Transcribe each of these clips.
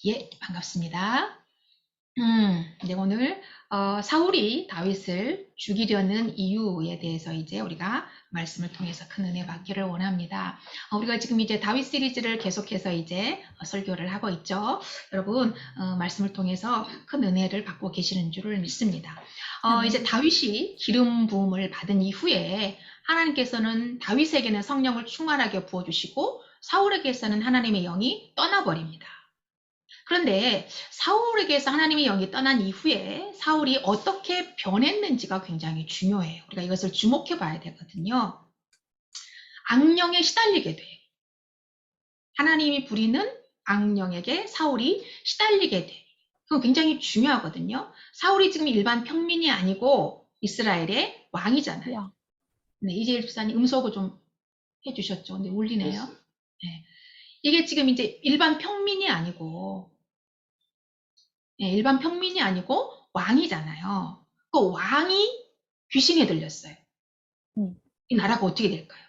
예, 반갑습니다. 네, 오늘 사울이 다윗을 죽이려는 이유에 대해서 이제 우리가 말씀을 통해서 큰 은혜 받기를 원합니다. 우리가 지금 이제 다윗 시리즈를 계속해서 이제 설교를 하고 있죠. 여러분, 말씀을 통해서 큰 은혜를 받고 계시는 줄을 믿습니다. 이제 다윗이 기름 부음을 받은 이후에 하나님께서는 다윗에게는 성령을 충만하게 부어주시고 사울에게서는 하나님의 영이 떠나버립니다. 그런데 사울에게서 하나님의 영이 떠난 이후에 사울이 어떻게 변했는지가 굉장히 중요해요. 우리가 이것을 주목해 봐야 되거든요. 악령에 시달리게 돼요. 하나님이 부리는 악령에게 사울이 시달리게 돼요. 그건 굉장히 중요하거든요. 사울이 지금 일반 평민이 아니고 이스라엘의 왕이잖아요. 네, 이재일 집사님 음소거 좀 해주셨죠. 근데 울리네요. 네. 이게 지금 이제 일반 평민이 아니고 일반 평민이 아니고 왕이잖아요. 그 왕이 귀신에 들렸어요. 이 나라가 어떻게 될까요?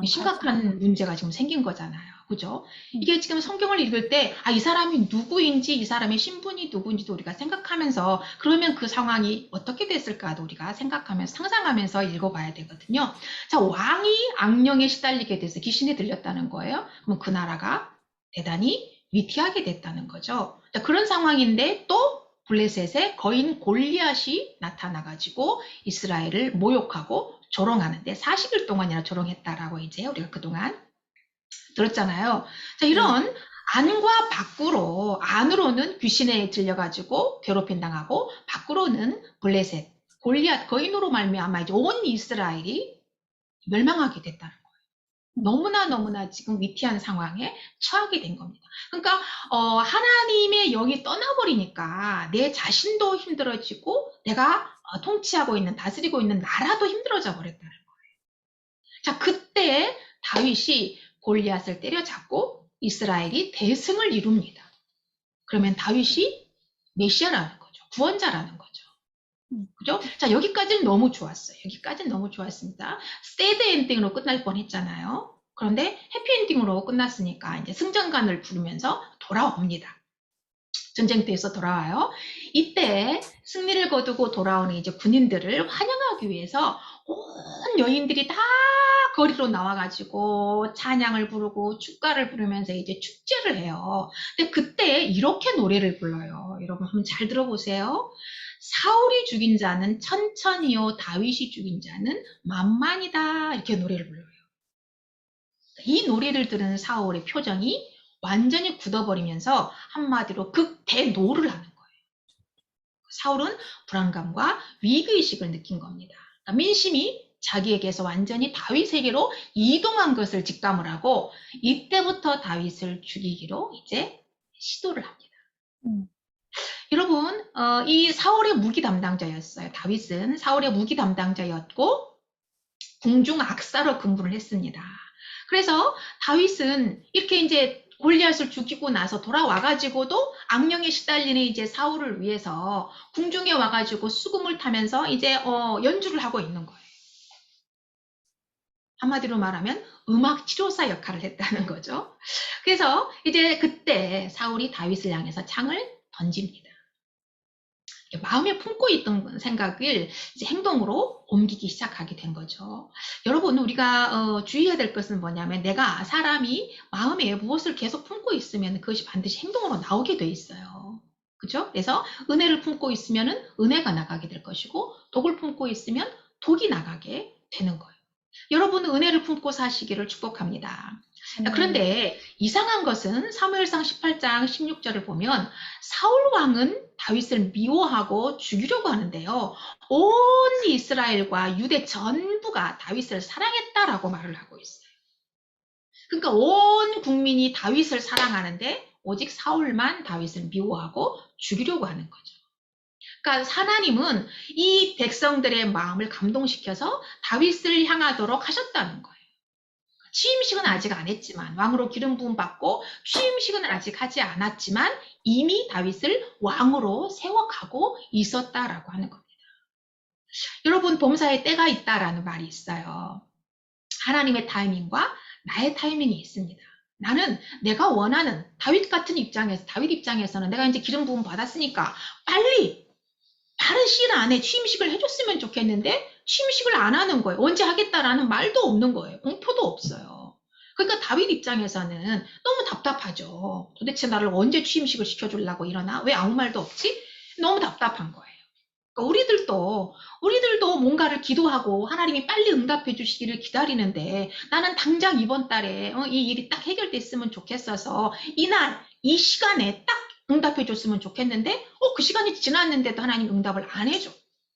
심각한 문제가 지금 생긴 거잖아요. 그죠? 이게 지금 성경을 읽을 때, 이 사람이 누구인지, 이 사람의 신분이 누구인지도 우리가 생각하면서, 그러면 그 상황이 어떻게 됐을까도 우리가 생각하면서, 상상하면서 읽어봐야 되거든요. 자, 왕이 악령에 시달리게 돼서 귀신에 들렸다는 거예요. 그럼 그 나라가 대단히 위태하게 됐다는 거죠. 자, 그런 상황인데 또 블레셋의 거인 골리앗이 나타나가지고 이스라엘을 모욕하고 조롱하는데 40일 동안이나 조롱했다라고 이제 우리가 그동안 들었잖아요. 자, 이런 안과 밖으로, 안으로는 귀신에 들려가지고 괴롭힘 당하고 밖으로는 블레셋, 골리앗 거인으로 말미암아 이제 온 이스라엘이 멸망하게 됐다는 거예요. 너무나 지금 위태한 상황에 처하게 된 겁니다. 그러니까 하나님의 영이 떠나버리니까 내 자신도 힘들어지고 내가 통치하고 있는, 다스리고 있는 나라도 힘들어져 버렸다는 거예요. 자, 그때 다윗이 골리앗을 때려잡고 이스라엘이 대승을 이룹니다. 그러면 다윗이 메시아라는 거죠. 구원자라는 거죠. 그죠? 자, 여기까지는 너무 좋았어요. 여기까지는 너무 좋았습니다. 새드 엔딩으로 끝날 뻔 했잖아요. 그런데 해피엔딩으로 끝났으니까 이제 승전관을 부르면서 돌아옵니다. 전쟁터에서 돌아와요. 이때 승리를 거두고 돌아오는 이제 군인들을 환영하기 위해서 온 여인들이 다 거리로 나와가지고 찬양을 부르고 축가를 부르면서 이제 축제를 해요. 근데 그때 이렇게 노래를 불러요. 여러분 한번 잘 들어보세요. 사울이 죽인 자는 천천히요, 다윗이 죽인 자는 만만이다. 이렇게 노래를 불러요. 이 노래를 들은 사울의 표정이 완전히 굳어버리면서 한마디로 극대노를 하는 거예요. 사울은 불안감과 위기의식을 느낀 겁니다. 그러니까 민심이 자기에게서 완전히 다윗에게로 이동한 것을 직감을 하고 이때부터 다윗을 죽이기로 이제 시도를 합니다. 여러분, 이 사울의 무기 담당자였어요. 다윗은 사울의 무기 담당자였고 궁중 악사로 근무를 했습니다. 그래서 다윗은 이렇게 이제 골리앗을 죽이고 나서 돌아와가지고도 악령에 시달리는 이제 사울을 위해서 궁중에 와가지고 수금을 타면서 이제 연주를 하고 있는 거예요. 한마디로 말하면 음악 치료사 역할을 했다는 거죠. 그래서 이제 그때 사울이 다윗을 향해서 창을 던집니다. 마음에 품고 있던 생각을 이제 행동으로 옮기기 시작하게 된 거죠. 여러분, 우리가 주의해야 될 것은 뭐냐면 내가 사람이 마음에 무엇을 계속 품고 있으면 그것이 반드시 행동으로 나오게 돼 있어요. 그죠? 그래서 은혜를 품고 있으면 은혜가 나가게 될 것이고 독을 품고 있으면 독이 나가게 되는 거예요. 여러분은 은혜를 품고 사시기를 축복합니다. 그런데 이상한 것은 사무엘상 18장 16절을 보면 사울 왕은 다윗을 미워하고 죽이려고 하는데요. 온 이스라엘과 유대 전부가 다윗을 사랑했다라고 말을 하고 있어요. 그러니까 온 국민이 다윗을 사랑하는데 오직 사울만 다윗을 미워하고 죽이려고 하는 거죠. 그러니까 하나님은 이 백성들의 마음을 감동시켜서 다윗을 향하도록 하셨다는 거예요. 취임식은 아직 안 했지만 왕으로 기름 부음 받고 취임식은 아직 하지 않았지만 이미 다윗을 왕으로 세워가고 있었다라고 하는 겁니다. 여러분, 범사에 때가 있다라는 말이 있어요. 하나님의 타이밍과 나의 타이밍이 있습니다. 나는 내가 원하는 다윗 같은 입장에서, 다윗 입장에서는 내가 이제 기름 부음 받았으니까 빨리 다른 시일 안에 취임식을 해줬으면 좋겠는데 취임식을 안 하는 거예요. 언제 하겠다라는 말도 없는 거예요. 공표도 없어요. 그러니까 다윗 입장에서는 너무 답답하죠. 도대체 나를 언제 취임식을 시켜주려고 이러나? 왜 아무 말도 없지? 너무 답답한 거예요. 그러니까 우리들도 뭔가를 기도하고 하나님이 빨리 응답해 주시기를 기다리는데 나는 당장 이번 달에 이 일이 딱 해결됐으면 좋겠어서 이날 이 시간에 딱 응답해 줬으면 좋겠는데 그 시간이 지났는데도 하나님 응답을 안 해줘.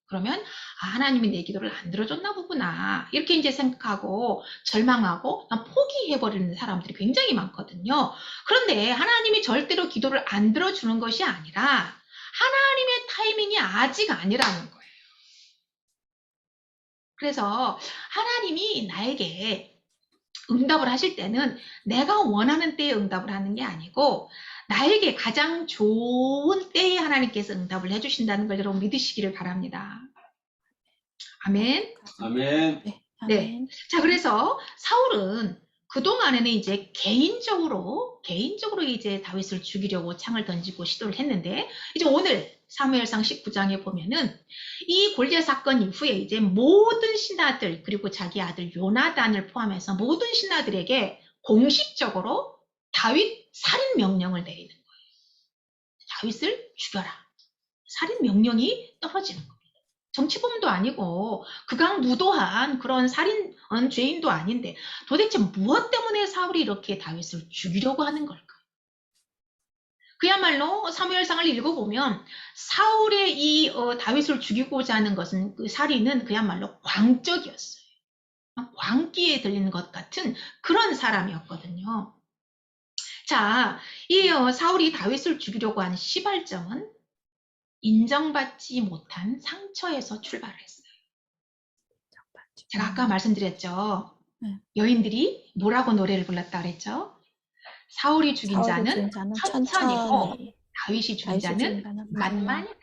그러면 하나님이 내 기도를 안 들어줬나 보구나 이렇게 이제 생각하고 절망하고 포기해버리는 사람들이 굉장히 많거든요. 그런데 하나님이 절대로 기도를 안 들어주는 것이 아니라 하나님의 타이밍이 아직 아니라는 거예요. 그래서 하나님이 나에게 응답을 하실 때는 내가 원하는 때에 응답을 하는 게 아니고 나에게 가장 좋은 때에 하나님께서 응답을 해주신다는 걸 여러분 믿으시기를 바랍니다. 아멘. 아멘. 네. 자, 그래서 사울은 그동안에는 이제 개인적으로 이제 다윗을 죽이려고 창을 던지고 시도를 했는데, 이제 오늘 사무엘상 19장에 보면은 이 골리앗 사건 이후에 이제 모든 신하들, 그리고 자기 아들 요나단을 포함해서 모든 신하들에게 공식적으로 다윗 살인 명령을 내리는 거예요. 다윗을 죽여라. 살인 명령이 떨어지는 거예요. 정치범도 아니고 극악무도한 그런 살인 죄인도 아닌데 도대체 무엇 때문에 사울이 이렇게 다윗을 죽이려고 하는 걸까? 그야말로 사무엘상을 읽어보면 사울의 이 다윗을 죽이고자 하는 것은 그 살인은 그야말로 광적이었어요. 광기에 들리는 것 같은 그런 사람이었거든요. 자, 이 사울이 다윗을 죽이려고 한 시발점은 인정받지 못한 상처에서 출발했어요. 제가 아까 말씀드렸죠. 여인들이 뭐라고 노래를 불렀다 그랬죠? 사울이 죽인 자는 천천히고 다윗이 죽인 자는 만만이다.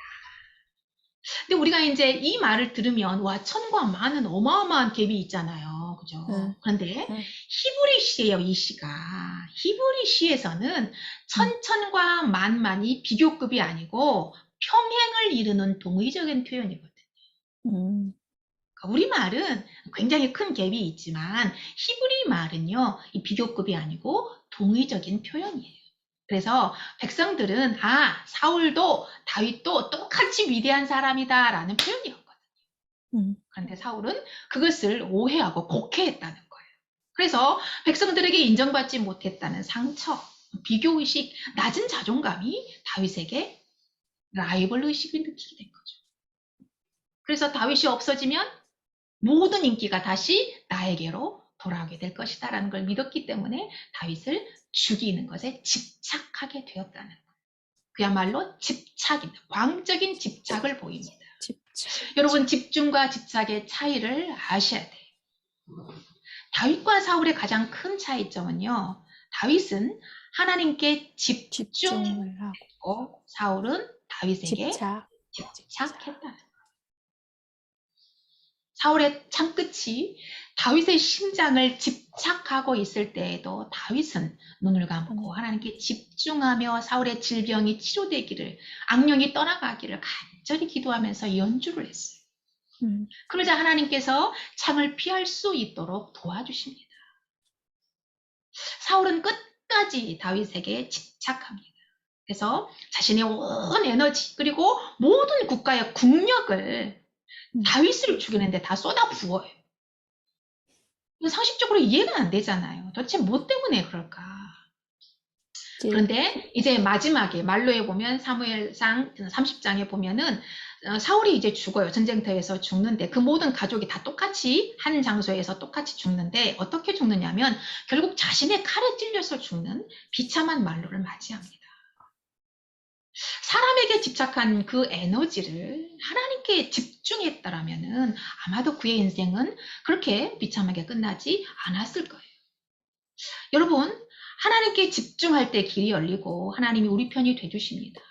근데 우리가 이제 이 말을 들으면 와, 천과 만은 어마어마한 갭이 있잖아요. 그죠? 그런데 히브리 시예요, 이 시가. 히브리 시에서는 천천과 만만이 비교급이 아니고 평행을 이루는 동의적인 표현이거든요. 우리말은 굉장히 큰 갭이 있지만 히브리 말은요, 이 비교급이 아니고 동의적인 표현이에요. 그래서 백성들은 사울도 다윗도 똑같이 위대한 사람이다 라는 표현이었거든요. 그런데 사울은 그것을 오해하고 곡해했다는 거예요. 그래서 백성들에게 인정받지 못했다는 상처, 비교의식, 낮은 자존감이 다윗에게 라이벌 의식을 느끼게 된 거죠. 그래서 다윗이 없어지면 모든 인기가 다시 나에게로 돌아오게 될 것이다 라는 걸 믿었기 때문에 다윗을 죽이는 것에 집착하게 되었다는 거예요. 그야말로 집착입니다. 광적인 집착을 보입니다. 여러분, 집중과 집착의 차이를 아셔야 돼요. 다윗과 사울의 가장 큰 차이점은요, 다윗은 하나님께 집중했고 사울은 다윗에게 집착했다는 거예요. 사울의 창끝이 다윗의 심장을 집착하고 있을 때에도 다윗은 눈을 감고 하나님께 집중하며 사울의 질병이 치료되기를, 악령이 떠나가기를 간절히 기도하면서 연주를 했어요. 그러자 하나님께서 창을 피할 수 있도록 도와주십니다. 사울은 끝까지 다윗에게 집착합니다. 그래서 자신의 온 에너지 그리고 모든 국가의 국력을 다윗을 죽이는데 다 쏟아 부어요. 상식적으로 이해가 안 되잖아요. 도대체 뭐 때문에 그럴까? 그런데 이제 마지막에 말로에 보면 사무엘상 30장에 보면은 사울이 이제 죽어요. 전쟁터에서 죽는데 그 모든 가족이 다 똑같이 한 장소에서 똑같이 죽는데 어떻게 죽느냐면 결국 자신의 칼에 찔려서 죽는 비참한 말로를 맞이합니다. 사람에게 집착한 그 에너지를 하나님께 집중했다라면은 아마도 그의 인생은 그렇게 비참하게 끝나지 않았을 거예요. 여러분, 하나님께 집중할 때 길이 열리고 하나님이 우리 편이 돼주십니다.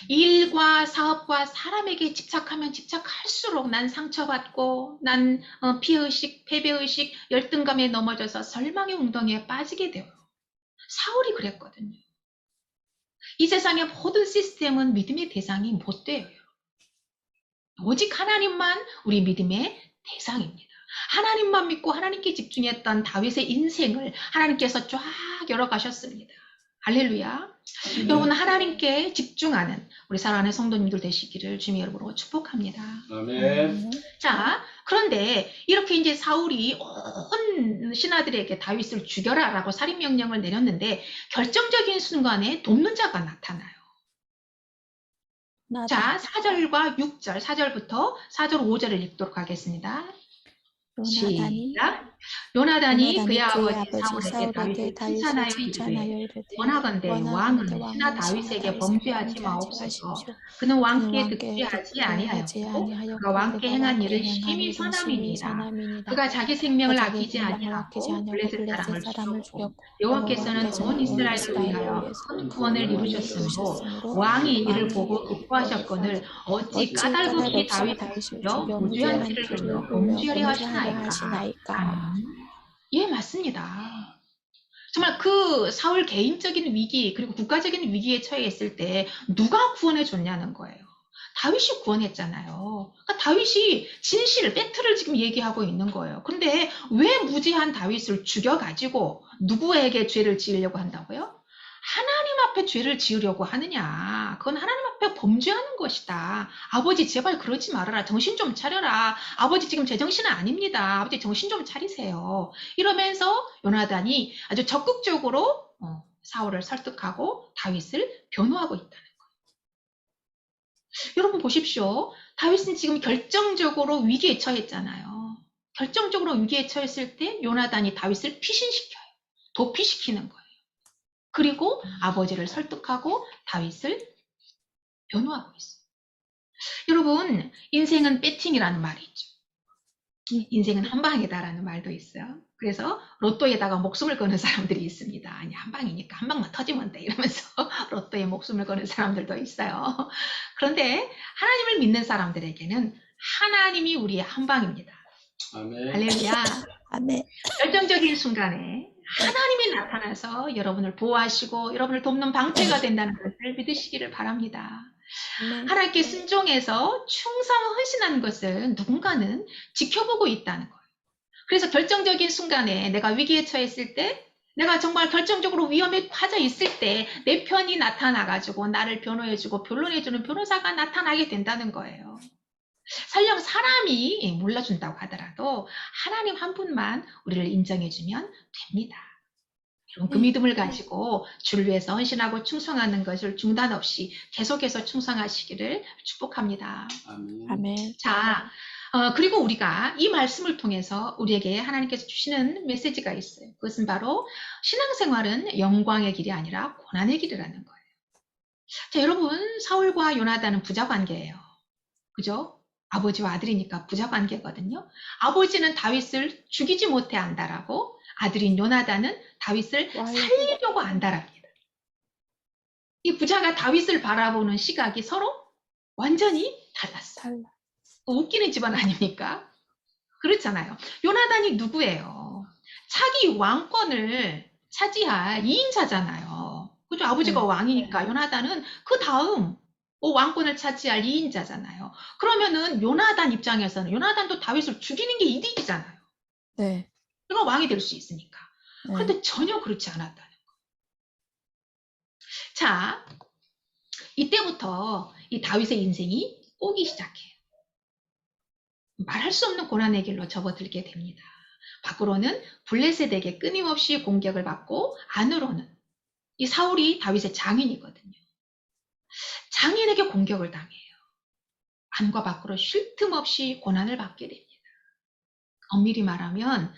일과 사업과 사람에게 집착하면 집착할수록 난 상처받고 난 피해의식, 패배의식, 열등감에 넘어져서 절망의 웅덩이에 빠지게 돼요. 사울이 그랬거든요. 이 세상의 모든 시스템은 믿음의 대상이 못 돼요. 오직 하나님만 우리 믿음의 대상입니다. 하나님만 믿고 하나님께 집중했던 다윗의 인생을 하나님께서 쫙 열어가셨습니다. 할렐루야. 여러분 하나님께 집중하는 우리 사랑하는 성도님들 되시기를 주님의 이름으로 축복합니다. 아멘. 자, 그런데 이렇게 이제 사울이 온 신하들에게 다윗을 죽여라라고 살인명령을 내렸는데 결정적인 순간에 돕는 자가 나타나요. 자, 4절과 6절, 4절부터 4절, 5절을 읽도록 하겠습니다. 시작. 요나단이 그의 아버지 사울에게 다윗을 칭찬하여 이르되 원하건대 왕은 신하 다윗에게 범죄하지 마옵소서. 그는 왕께 득죄하지 아니하였고 그가 왕께 행한 일은 심히 선함이니라. 그가 자기 생명을 아끼지 아니하고 블레셋 사람을 죽였고 여호와께서는 온 이스라엘을 위하여 큰 구원을 이루셨으므로 왕이 이를 보고 기뻐하셨거늘 어찌 까닭없이 다윗을 죽여 무죄한 피를 흘려 범죄하려 하시나이까. 예, 맞습니다. 정말 그 사울 개인적인 위기 그리고 국가적인 위기에 처해 있을 때 누가 구원해 줬냐는 거예요. 다윗이 구원했잖아요. 그러니까 다윗이 진실, 팩트를 지금 얘기하고 있는 거예요. 그런데 왜 무지한 다윗을 죽여가지고 누구에게 죄를 지으려고 한다고요? 하나님 앞에 죄를 지으려고 하느냐. 그건 하나님 앞에 범죄하는 것이다. 아버지 제발 그러지 말아라. 정신 좀 차려라. 아버지 지금 제정신은 아닙니다. 아버지 정신 좀 차리세요. 이러면서 요나단이 아주 적극적으로 사울을 설득하고 다윗을 변호하고 있다는 거예요. 여러분 보십시오. 다윗은 지금 결정적으로 위기에 처했잖아요. 결정적으로 위기에 처했을 때 요나단이 다윗을 피신시켜요. 도피시키는 거예요. 그리고 아버지를 설득하고 다윗을 변호하고 있어요. 여러분, 인생은 배팅이라는 말이 있죠. 인생은 한 방이다라는 말도 있어요. 그래서 로또에다가 목숨을 거는 사람들이 있습니다. 아니, 한 방이니까 한 방만 터지면 돼 이러면서 로또에 목숨을 거는 사람들도 있어요. 그런데 하나님을 믿는 사람들에게는 하나님이 우리의 한 방입니다. 아멘. 할렐루야. 아멘. 결정적인 순간에 하나님이 나타나서 여러분을 보호하시고 여러분을 돕는 방패가 된다는 것을 믿으시기를 바랍니다. 하나님께 순종해서 충성 헌신하는 것을 누군가는 지켜보고 있다는 거예요. 그래서 결정적인 순간에 내가 위기에 처했을 때 내가 정말 결정적으로 위험에 빠져 있을 때 내 편이 나타나가지고 나를 변호해주고 변론해주는 변호사가 나타나게 된다는 거예요. 설령 사람이 몰라준다고 하더라도 하나님 한 분만 우리를 인정해주면 됩니다. 여러분 그 믿음을 가지고 주를 위해서 헌신하고 충성하는 것을 중단 없이 계속해서 충성하시기를 축복합니다. 아멘. 아멘. 자, 그리고 우리가 이 말씀을 통해서 우리에게 하나님께서 주시는 메시지가 있어요. 그것은 바로 신앙생활은 영광의 길이 아니라 고난의 길이라는 거예요. 자, 여러분 사울과 요나단은 부자 관계예요. 그죠? 아버지와 아들이니까 부자 관계거든요. 아버지는 다윗을 죽이지 못해 안다라고 아들인 요나단은 다윗을 살리려고 안다랍니다. 이 부자가 다윗을 바라보는 시각이 서로 완전히 달랐어요. 웃기는 집안 아닙니까? 그렇잖아요. 요나단이 누구예요? 차기 왕권을 차지할 2인자잖아요. 그죠? 아버지가 왕이니까 요나단은 그 다음 왕권을 차지할 2인자잖아요. 그러면은 요나단 입장에서는 요나단도 다윗을 죽이는 게 이득이잖아요. 네. 그가 왕이 될 수 있으니까. 네. 그런데 전혀 그렇지 않았다는 거예요. 자, 이때부터 이 다윗의 인생이 꼬기 시작해요. 말할 수 없는 고난의 길로 접어들게 됩니다. 밖으로는 블레셋에게 끊임없이 공격을 받고 안으로는 이 사울이 다윗의 장인이거든요. 장인에게 공격을 당해요. 안과 밖으로 쉴 틈 없이 고난을 받게 됩니다. 엄밀히 말하면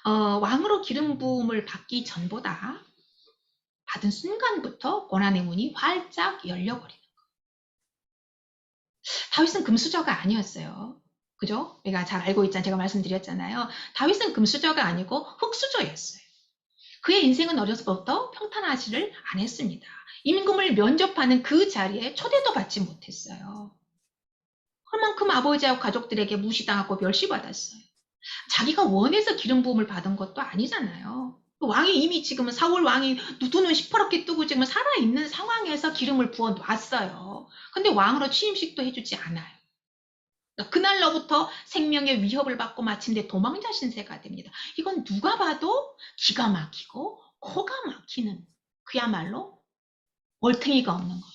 왕으로 기름 부음을 받기 전보다 받은 순간부터 고난의 문이 활짝 열려버리는 거예요. 다윗은 금수저가 아니었어요. 그죠? 우리가 잘 알고 있잖아요. 제가 말씀드렸잖아요. 다윗은 금수저가 아니고 흙수저였어요. 그의 인생은 어려서부터 평탄하지를 않았습니다. 임금을 면접하는 그 자리에 초대도 받지 못했어요. 그만큼 아버지하고 가족들에게 무시당하고 멸시받았어요. 자기가 원해서 기름 부음을 받은 것도 아니잖아요. 왕이 이미 지금은 사울 왕이 두 눈 시퍼렇게 뜨고 지금 살아있는 상황에서 기름을 부어 놨어요. 근데 왕으로 취임식도 해주지 않아요. 그날로부터 생명의 위협을 받고 마침내 도망자 신세가 됩니다. 이건 누가 봐도 기가 막히고 코가 막히는 그야말로 얼탱이가 없는 거죠.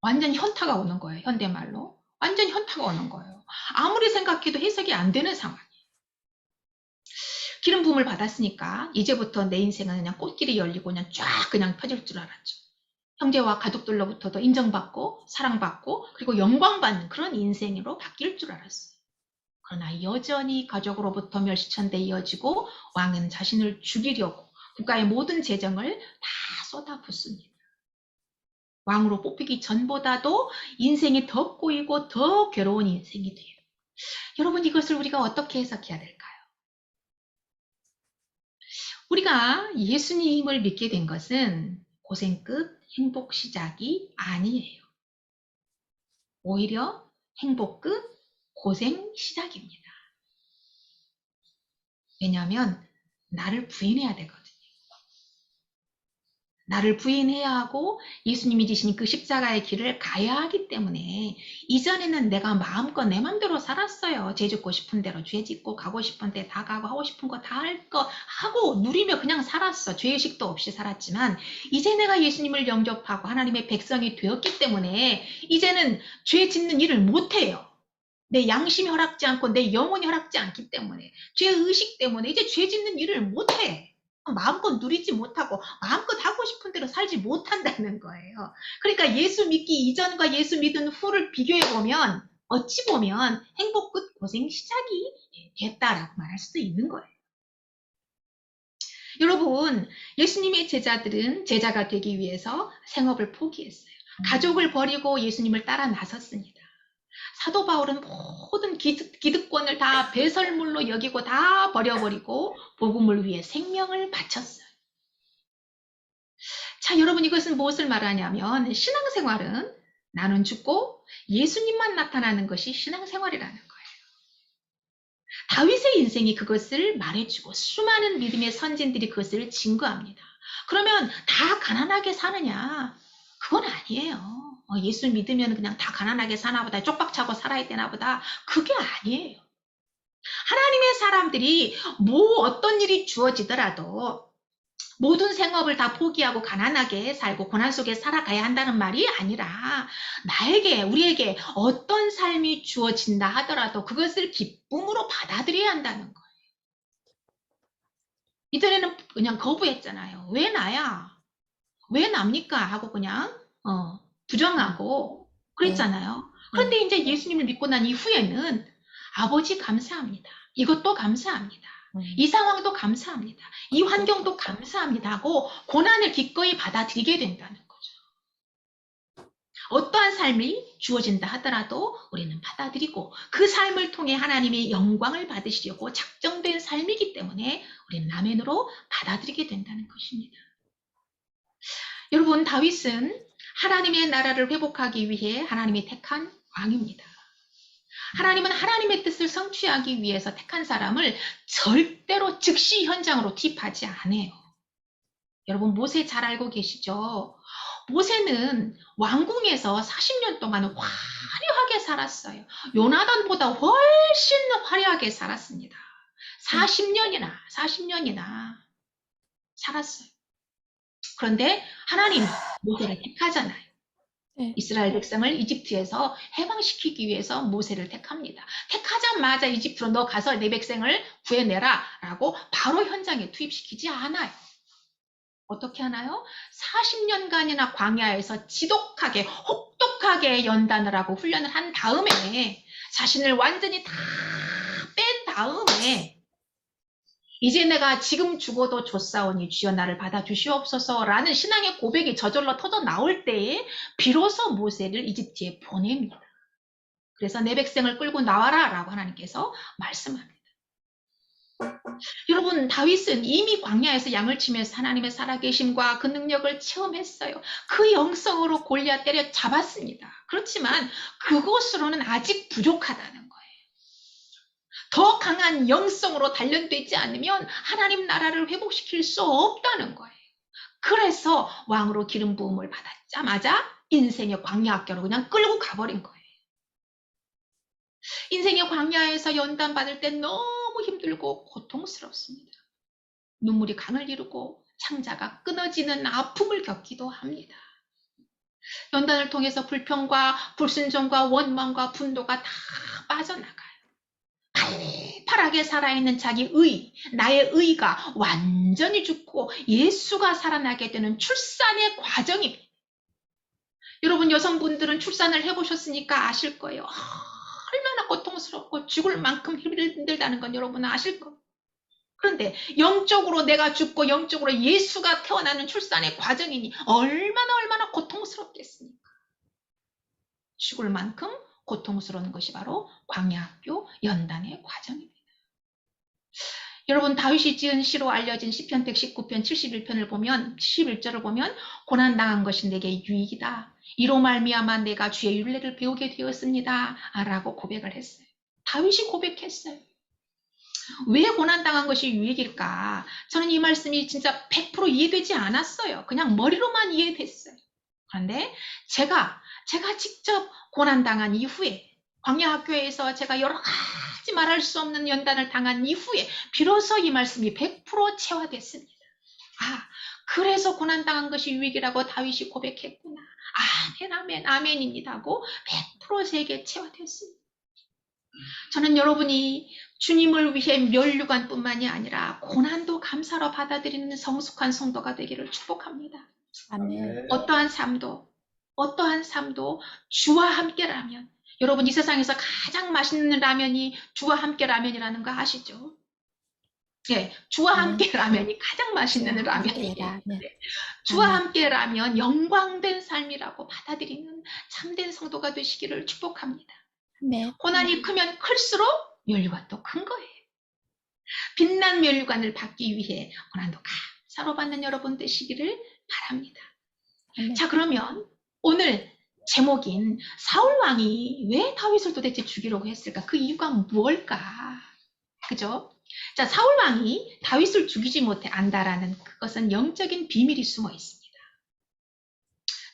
완전 현타가 오는 거예요. 현대말로. 완전 현타가 오는 거예요. 아무리 생각해도 해석이 안 되는 상황이에요. 기름 부음을 받았으니까 이제부터 내 인생은 그냥 꽃길이 열리고 그냥 쫙 그냥 펴질 줄 알았죠. 형제와 가족들로부터도 인정받고 사랑받고 그리고 영광받는 그런 인생으로 바뀔 줄 알았어요. 그러나 여전히 가족으로부터 멸시천대 이어지고 왕은 자신을 죽이려고 국가의 모든 재정을 다 쏟아붓습니다. 왕으로 뽑히기 전보다도 인생이 더 꼬이고 더 괴로운 인생이 돼요. 여러분, 이것을 우리가 어떻게 해석해야 될까요? 우리가 예수님을 믿게 된 것은 고생 끝 행복 시작이 아니에요. 오히려 행복 끝 고생 시작입니다. 왜냐하면 나를 부인해야 되거든요. 나를 부인해야 하고 예수님이 지신 그 십자가의 길을 가야 하기 때문에 이전에는 내가 마음껏 내 맘대로 살았어요. 죄 짓고 싶은 대로 죄 짓고 가고 싶은 데 다 가고 하고 싶은 거 다 할 거 하고 누리며 그냥 살았어. 죄의식도 없이 살았지만 이제 내가 예수님을 영접하고 하나님의 백성이 되었기 때문에 이제는 죄 짓는 일을 못해요. 내 양심이 허락지 않고 내 영혼이 허락지 않기 때문에 죄의식 때문에 이제 죄 짓는 일을 못해. 마음껏 누리지 못하고 마음껏 하고 싶은 대로 살지 못한다는 거예요. 그러니까 예수 믿기 이전과 예수 믿은 후를 비교해보면 어찌 보면 행복 끝 고생 시작이 됐다라고 말할 수도 있는 거예요. 여러분, 예수님의 제자들은 제자가 되기 위해서 생업을 포기했어요. 가족을 버리고 예수님을 따라 나섰습니다. 사도 바울은 모든 기득권을 다 배설물로 여기고 다 버려버리고 복음을 위해 생명을 바쳤어요. 자, 여러분, 이것은 무엇을 말하냐면 신앙생활은 나는 죽고 예수님만 나타나는 것이 신앙생활이라는 거예요. 다윗의 인생이 그것을 말해주고 수많은 믿음의 선진들이 그것을 증거합니다. 그러면 다 가난하게 사느냐? 그건 아니에요. 예수 믿으면 그냥 다 가난하게 사나 보다, 쪽박차고 살아야 되나 보다. 그게 아니에요. 하나님의 사람들이 어떤 일이 주어지더라도 모든 생업을 다 포기하고 가난하게 살고 고난 속에 살아가야 한다는 말이 아니라 우리에게 어떤 삶이 주어진다 하더라도 그것을 기쁨으로 받아들여야 한다는 거예요. 이전에는 그냥 거부했잖아요. 왜 나야? 왜 납니까? 하고 그냥 부정하고 그랬잖아요. 그런데 이제 예수님을 믿고 난 이후에는 아버지 감사합니다. 이것도 감사합니다. 이 상황도 감사합니다. 이 환경도 감사합니다 하고 고난을 기꺼이 받아들이게 된다는 거죠. 어떠한 삶이 주어진다 하더라도 우리는 받아들이고 그 삶을 통해 하나님의 영광을 받으시려고 작정된 삶이기 때문에 우리는 아멘으로 받아들이게 된다는 것입니다. 여러분, 다윗은 하나님의 나라를 회복하기 위해 하나님이 택한 왕입니다. 하나님은 하나님의 뜻을 성취하기 위해서 택한 사람을 절대로 즉시 현장으로 투입하지 않아요. 여러분, 모세 잘 알고 계시죠? 모세는 왕궁에서 40년 동안 화려하게 살았어요. 요나단보다 훨씬 화려하게 살았습니다. 40년이나 살았어요. 그런데 하나님 모세를 택하잖아요. 이스라엘 백성을 이집트에서 해방시키기 위해서 모세를 택합니다. 택하자마자 이집트로 너 가서 내 백성을 구해내라 라고 바로 현장에 투입시키지 않아요. 어떻게 하나요? 40년간이나 광야에서 지독하게 혹독하게 연단을 하고 훈련을 한 다음에 자신을 완전히 다 뺀 다음에 이제 내가 지금 죽어도 좋사오니 주여 나를 받아주시옵소서 라는 신앙의 고백이 저절로 터져 나올 때에 비로소 모세를 이집트에 보냅니다. 그래서 내 백성을 끌고 나와라 라고 하나님께서 말씀합니다. 여러분, 다윗은 이미 광야에서 양을 치면서 하나님의 살아계심과 그 능력을 체험했어요. 그 영성으로 골리앗 때려 잡았습니다. 그렇지만 그것으로는 아직 부족하다는 거예요. 더 강한 영성으로 단련되지 않으면 하나님 나라를 회복시킬 수 없다는 거예요. 그래서 왕으로 기름 부음을 받았자마자 인생의 광야 학교로 그냥 끌고 가버린 거예요. 인생의 광야에서 연단 받을 때 너무 힘들고 고통스럽습니다. 눈물이 강을 이루고 창자가 끊어지는 아픔을 겪기도 합니다. 연단을 통해서 불평과 불순종과 원망과 분노가 다 빠져나가요. 팔팔하게 살아있는 자기 나의 의가 완전히 죽고 예수가 살아나게 되는 출산의 과정입니다. 여러분 여성분들은 출산을 해보셨으니까 아실 거예요. 얼마나 고통스럽고 죽을 만큼 힘들다는 건 여러분은 아실 거예요. 그런데 영적으로 내가 죽고 영적으로 예수가 태어나는 출산의 과정이니 얼마나 고통스럽겠습니까? 죽을 만큼 고통스러운 것이 바로 광야학교 연단의 과정입니다. 여러분 다윗이 지은 시로 알려진 시편 119편 71편을 보면 11절을 보면 고난당한 것이 내게 유익이다. 이로 말미암아 내가 주의 율례를 배우게 되었습니다. 라고 고백을 했어요. 다윗이 고백했어요. 왜 고난당한 것이 유익일까? 저는 이 말씀이 진짜 100% 이해되지 않았어요. 그냥 머리로만 이해됐어요. 그런데 제가 직접 고난당한 이후에 광야학교에서 제가 여러 가지 말할 수 없는 연단을 당한 이후에 비로소 이 말씀이 100% 체화됐습니다. 그래서 고난당한 것이 유익이라고 다윗이 고백했구나. 아멘 아멘입니다 하고 100% 제게 체화됐습니다. 저는 여러분이 주님을 위해 면류관뿐만이 아니라 고난도 감사로 받아들이는 성숙한 성도가 되기를 축복합니다. 아멘. 어떠한 삶도 주와 함께라면, 여러분 이 세상에서 가장 맛있는 라면이 주와 함께 라면이라는 거 아시죠? 네, 주와 함께 라면이 가장 맛있는 라면이에요. 네. 주와 함께 라면 영광된 삶이라고 받아들이는 참된 성도가 되시기를 축복합니다. 고난이 크면 클수록 면류관도 큰 거예요. 빛난 면류관을 받기 위해 고난도 감사로 받는 여러분 되시기를 바랍니다. 자, 그러면 오늘 제목인 사울왕이 왜 다윗을 도대체 죽이려고 했을까? 그 이유가 뭘까? 그죠? 자, 사울왕이 다윗을 죽이지 못해 안다라는 그것은 영적인 비밀이 숨어 있습니다.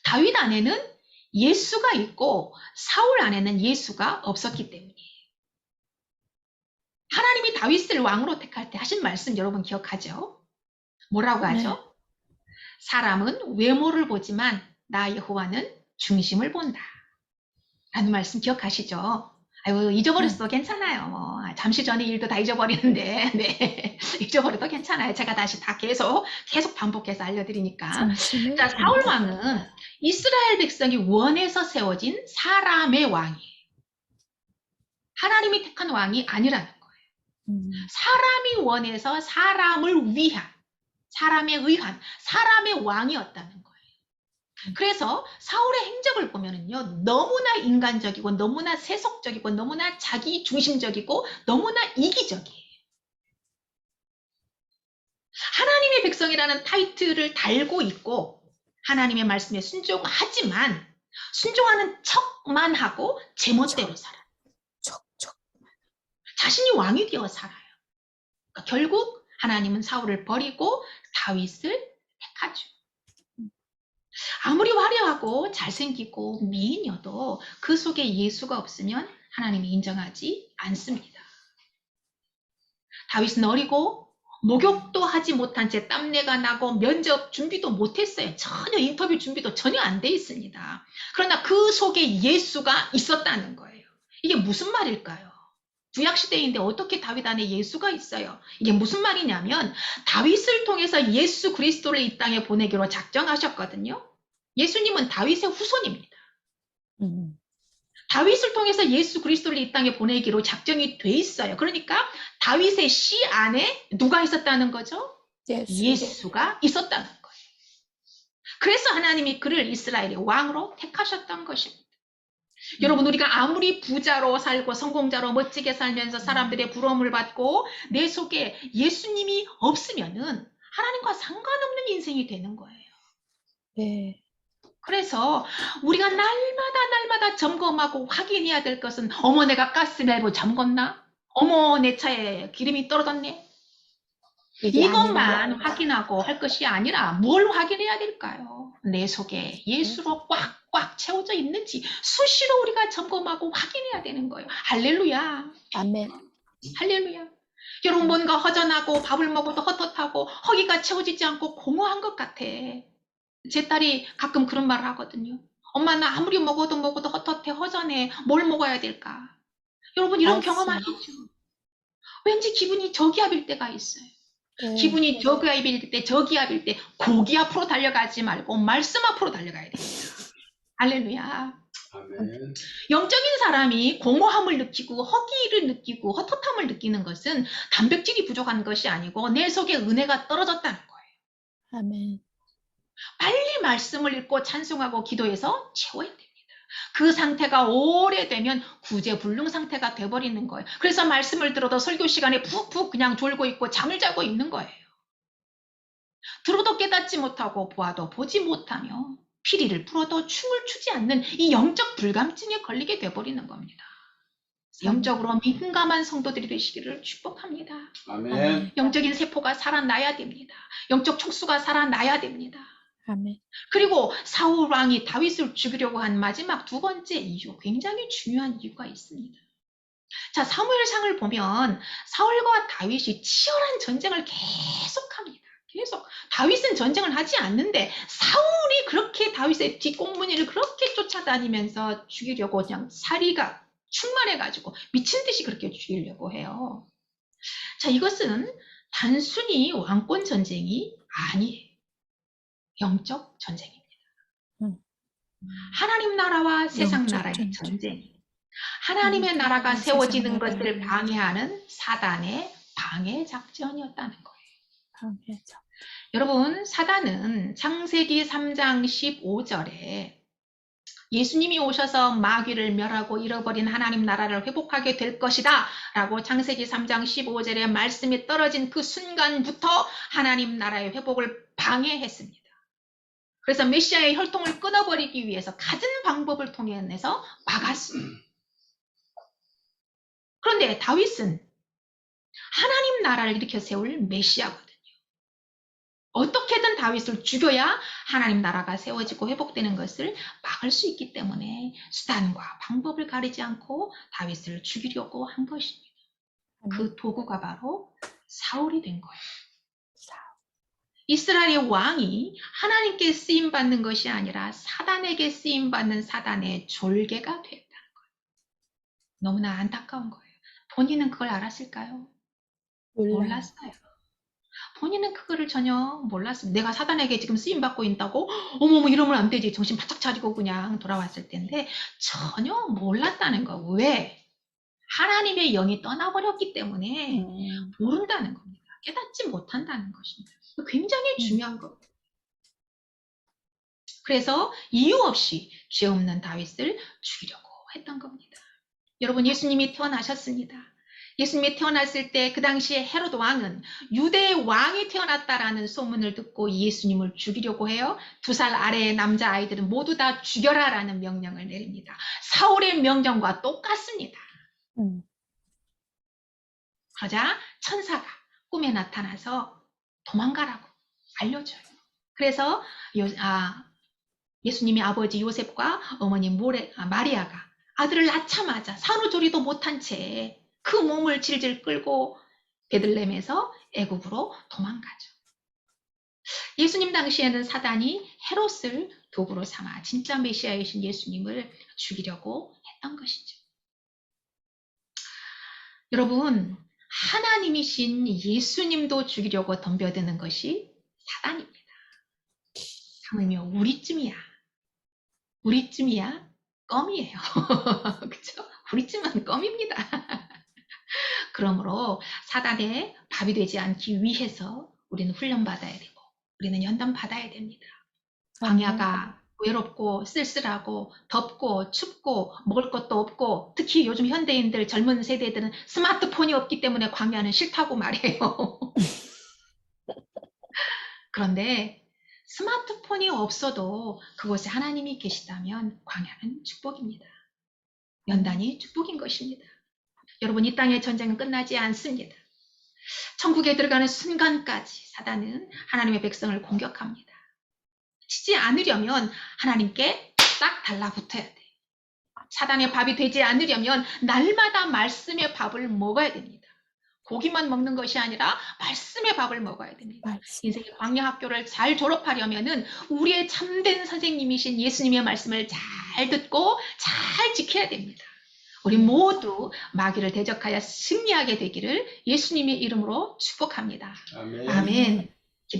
다윗 안에는 예수가 있고 사울 안에는 예수가 없었기 때문이에요. 하나님이 다윗을 왕으로 택할 때 하신 말씀 여러분 기억하죠? 뭐라고 하죠? 사람은 외모를 보지만 나 여호와는 중심을 본다. 라는 말씀 기억하시죠? 아유, 잊어버렸어. 괜찮아요. 잠시 전에 일도 다 잊어버리는데, 네. 잊어버려도 괜찮아요. 제가 다시 다 계속 반복해서 알려드리니까. 자, 사울왕은 이스라엘 백성이 원해서 세워진 사람의 왕이에요. 하나님이 택한 왕이 아니라는 거예요. 사람이 원해서 사람을 위한, 사람에 의한, 사람의 왕이었다는 거예요. 그래서 사울의 행적을 보면은요, 너무나 인간적이고, 너무나 세속적이고, 너무나 자기 중심적이고, 너무나 이기적이에요. 하나님의 백성이라는 타이틀을 달고 있고, 하나님의 말씀에 순종하지만, 순종하는 척만 하고, 제멋대로 살아요. 자신이 왕이 되어 살아요. 그러니까 결국 하나님은 사울을 버리고 다윗을 택하죠. 아무리 화려하고 잘생기고 미인이어도 그 속에 예수가 없으면 하나님이 인정하지 않습니다. 다윗은 어리고 목욕도 하지 못한 채 땀내가 나고 면접 준비도 못했어요. 전혀 인터뷰 준비도 전혀 안 돼 있습니다. 그러나 그 속에 예수가 있었다는 거예요. 이게 무슨 말일까요? 구약시대인데 어떻게 다윗 안에 예수가 있어요? 이게 무슨 말이냐면 다윗을 통해서 예수 그리스도를 이 땅에 보내기로 작정하셨거든요. 예수님은 다윗의 후손입니다. 다윗을 통해서 예수 그리스도를 이 땅에 보내기로 작정이 돼 있어요. 그러니까 다윗의 씨 안에 누가 있었다는 거죠? 예수가 있었다는 거예요. 그래서 하나님이 그를 이스라엘의 왕으로 택하셨던 것입니다. 여러분, 우리가 아무리 부자로 살고 성공자로 멋지게 살면서 사람들의 부러움을 받고 내 속에 예수님이 없으면은 하나님과 상관없는 인생이 되는 거예요. 네. 그래서 우리가 날마다 점검하고 확인해야 될 것은 어머 내가 가스밸브 잠궜나? 어머, 내 차에 기름이 떨어졌네. 이게 아니라 이것만 확인하고 할 것이 아니라 뭘 확인해야 될까요? 내 속에 예수로 꽉꽉 채워져 있는지 수시로 우리가 점검하고 확인해야 되는 거예요. 할렐루야. 아멘. 할렐루야. 여러분, 뭔가 허전하고 밥을 먹어도 헛헛하고 허기가 채워지지 않고 공허한 것 같아. 제 딸이 가끔 그런 말을 하거든요. 엄마, 나 아무리 먹어도 헛헛해, 허전해. 뭘 먹어야 될까? 여러분, 이런 말씀. 경험하시죠? 왠지 기분이 저기압일 때가 있어요. 네. 기분이 저기압일 때 고기 앞으로 달려가지 말고 말씀 앞으로 달려가야 됩니다. 할렐루야. 아멘. 영적인 사람이 공허함을 느끼고 허기를 느끼고 헛헛함을 느끼는 것은 단백질이 부족한 것이 아니고 내 속에 은혜가 떨어졌다는 거예요. 아멘. 빨리 말씀을 읽고 찬송하고 기도해서 채워야 됩니다. 그 상태가 오래되면 구제불능 상태가 돼버리는 거예요. 그래서 말씀을 들어도 설교 시간에 푹푹 그냥 졸고 있고 잠을 자고 있는 거예요. 들어도 깨닫지 못하고 보아도 보지 못하며 피리를 불어도 춤을 추지 않는 이 영적 불감증에 걸리게 돼버리는 겁니다. 영적으로 민감한 성도들이 되시기를 축복합니다. 아멘. 영적인 세포가 살아나야 됩니다. 영적 촉수가 살아나야 됩니다. 아멘. 그리고 사울 왕이 다윗을 죽이려고 한 마지막 두 번째 이유, 굉장히 중요한 이유가 있습니다. 자, 사무엘상을 보면 사울과 다윗이 치열한 전쟁을 계속합니다. 계속. 다윗은 전쟁을 하지 않는데 사울이 그렇게 다윗의 뒷공무니를 그렇게 쫓아다니면서 죽이려고 그냥 사리가 충만해가지고 미친 듯이 그렇게 죽이려고 해요. 자, 이것은 단순히 왕권 전쟁이 아니에요. 영적 전쟁입니다. 하나님 나라와 세상 영적 나라의 전쟁. 전쟁. 하나님의 나라가 세상 세워지는 나라의 것을 전쟁. 방해하는 사단의 방해 작전이었다는 거예요. 방해죠. 여러분, 사단은 창세기 3장 15절에 예수님이 오셔서 마귀를 멸하고 잃어버린 하나님 나라를 회복하게 될 것이다 라고 창세기 3장 15절에 말씀이 떨어진 그 순간부터 하나님 나라의 회복을 방해했습니다. 그래서 메시아의 혈통을 끊어버리기 위해서 갖은 방법을 통해서 막았습니다. 그런데 다윗은 하나님 나라를 일으켜 세울 메시아거든요. 어떻게든 다윗을 죽여야 하나님 나라가 세워지고 회복되는 것을 막을 수 있기 때문에 수단과 방법을 가리지 않고 다윗을 죽이려고 한 것입니다. 그 도구가 바로 사울이 된 거예요. 이스라엘의 왕이 하나님께 쓰임받는 것이 아니라 사단에게 쓰임받는 사단의 졸개가 되었다는 거예요. 너무나 안타까운 거예요. 본인은 그걸 알았을까요? 몰랐어요. 본인은 그거를 전혀 몰랐어요. 내가 사단에게 지금 쓰임받고 있다고? 어머머, 이러면 안 되지. 정신 바짝 차리고 그냥 돌아왔을 텐데 전혀 몰랐다는 거. 왜? 하나님의 영이 떠나버렸기 때문에 모른다는 겁니다. 깨닫지 못한다는 것입니다. 굉장히 중요한 거. 그래서 이유 없이 죄 없는 다윗을 죽이려고 했던 겁니다. 여러분, 예수님이 태어나셨습니다. 예수님이 태어났을 때 그 당시에 헤롯 왕은 유대의 왕이 태어났다라는 소문을 듣고 예수님을 죽이려고 해요. 2살 아래의 남자아이들은 모두 다 죽여라라는 명령을 내립니다. 사울의 명령과 똑같습니다. 그러자 천사가 꿈에 나타나서 도망가라고 알려줘요. 그래서 예수님의 아버지 요셉과 어머니 마리아가 아들을 낳자마자 산후조리도 못한 채 그 몸을 질질 끌고 베들레헴에서 애굽으로 도망가죠. 예수님 당시에는 사단이 헤롯을 도구로 삼아 진짜 메시아이신 예수님을 죽이려고 했던 것이죠. 여러분, 하나님이신 예수님도 죽이려고 덤벼드는 것이 사단입니다. 하물며 우리쯤이야 껌이에요. 그렇죠? 우리쯤은 껌입니다. 그러므로 사단의 밥이 되지 않기 위해서 우리는 훈련받아야 되고 우리는 연단받아야 됩니다. 광야가 외롭고 쓸쓸하고 덥고 춥고 먹을 것도 없고 특히 요즘 현대인들 젊은 세대들은 스마트폰이 없기 때문에 광야는 싫다고 말해요. 그런데 스마트폰이 없어도 그곳에 하나님이 계시다면 광야는 축복입니다. 연단이 축복인 것입니다. 여러분, 이 땅의 전쟁은 끝나지 않습니다. 천국에 들어가는 순간까지 사단은 하나님의 백성을 공격합니다. 치지 않으려면 하나님께 딱 달라붙어야 돼. 사단의 밥이 되지 않으려면 날마다 말씀의 밥을 먹어야 됩니다. 고기만 먹는 것이 아니라 말씀의 밥을 먹어야 됩니다. 말씀. 인생의 광야 학교를 잘 졸업하려면은 우리의 참된 선생님이신 예수님의 말씀을 잘 듣고 잘 지켜야 됩니다. 우리 모두 마귀를 대적하여 승리하게 되기를 예수님의 이름으로 축복합니다. 아멘. 아멘.